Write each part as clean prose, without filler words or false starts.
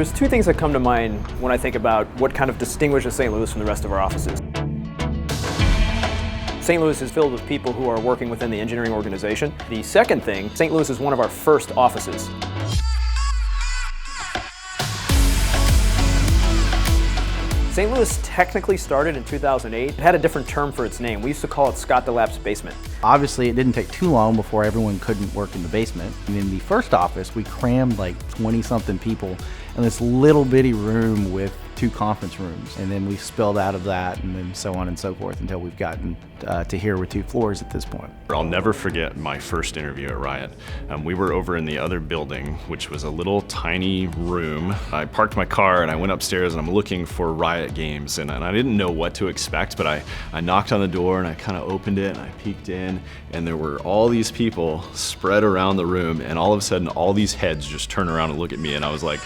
There's two things that come to mind when I think about what kind of distinguishes St. Louis from the rest of our offices. St. Louis is filled with people who are working within the engineering organization. The second thing, St. Louis is one of our first offices. St. Louis technically started in 2008. It had a different term for its name. We used to call it Scott Delap's basement. Obviously, it didn't take too long before everyone couldn't work in the basement. And in the first office, we crammed like 20-something people in this little bitty room with 2 conference rooms. And then we spilled out of that, and then so on and so forth until we've gotten to here with 2 floors at this point. I'll never forget my first interview at Riot. We were over in the other building, which was a little tiny room. I parked my car and I went upstairs and I'm looking for Riot games, and I didn't know what to expect, but I knocked on the door and I kind of opened it and I peeked in, and there were all these people spread around the room, and all of a sudden all these heads just turn around and look at me, and I was like,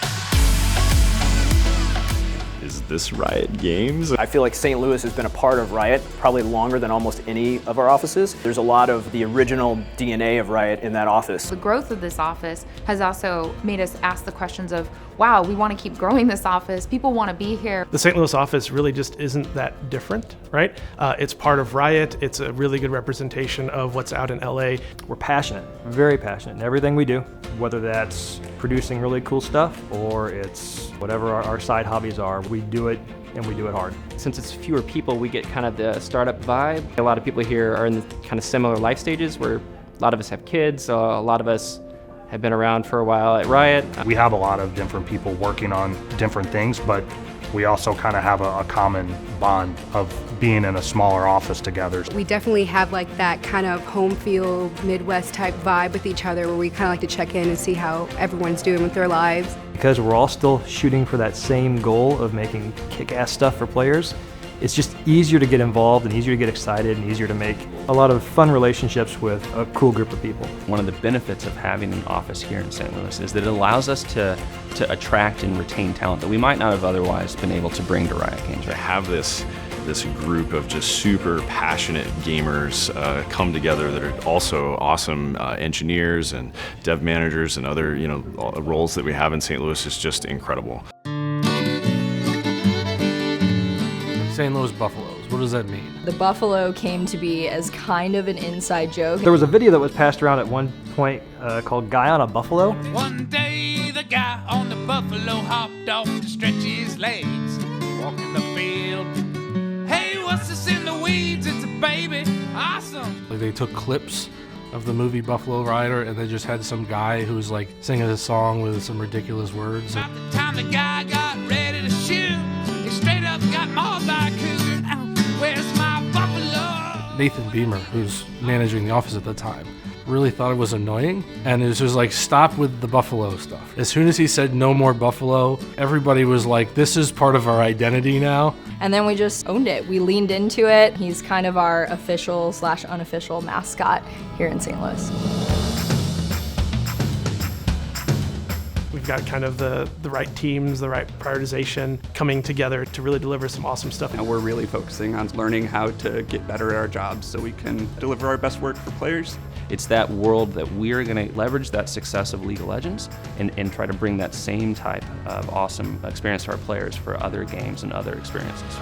is this Riot Games? I feel like St. Louis has been a part of Riot probably longer than almost any of our offices. There's a lot of the original DNA of Riot in that office. The growth of this office has also made us ask the questions of, wow, we want to keep growing this office. People want to be here. The St. Louis office really just isn't that different, right? It's part of Riot. It's a really good representation of what's out in LA. We're passionate, very passionate in everything we do, whether that's producing really cool stuff or it's whatever our side hobbies are. We do it, and we do it hard. Since it's fewer people, we get kind of the startup vibe. A lot of people here are in kind of similar life stages where a lot of us have kids, so a lot of us have been around for a while at Riot. We have a lot of different people working on different things, but we also kind of have a common bond of being in a smaller office together. We definitely have like that kind of home field, Midwest type vibe with each other, where we kind of like to check in and see how everyone's doing with their lives. Because we're all still shooting for that same goal of making kick-ass stuff for players, it's just easier to get involved and easier to get excited and easier to make a lot of fun relationships with a cool group of people. One of the benefits of having an office here in St. Louis is that it allows us to attract and retain talent that we might not have otherwise been able to bring to Riot Games. To have this group of just super passionate gamers come together that are also awesome engineers and dev managers and other roles that we have in St. Louis is just incredible. St. Louis Buffaloes, what does that mean? The Buffalo came to be as kind of an inside joke. There was a video that was passed around at one point called Guy on a Buffalo. One day the guy on the buffalo hopped off to stretch his legs, walking the field. Hey, what's this in the weeds? It's a baby, awesome. Like they took clips of the movie Buffalo Rider and they just had some guy who was like singing a song with some ridiculous words. About the time the guy got ready to shoot, he straight up got mauled by a cougar. Where's my buffalo? Nathan Beamer, who's managing the office at the time, really thought it was annoying, and it was just like, stop with the buffalo stuff. As soon as he said no more buffalo, everybody was like, this is part of our identity now. And then we just owned it. We leaned into it. He's kind of our official/unofficial mascot here in St. Louis. We've got kind of the right teams, the right prioritization coming together to really deliver some awesome stuff. And we're really focusing on learning how to get better at our jobs so we can deliver our best work for players. It's that world that we're going to leverage that success of League of Legends and try to bring that same type of awesome experience to our players for other games and other experiences.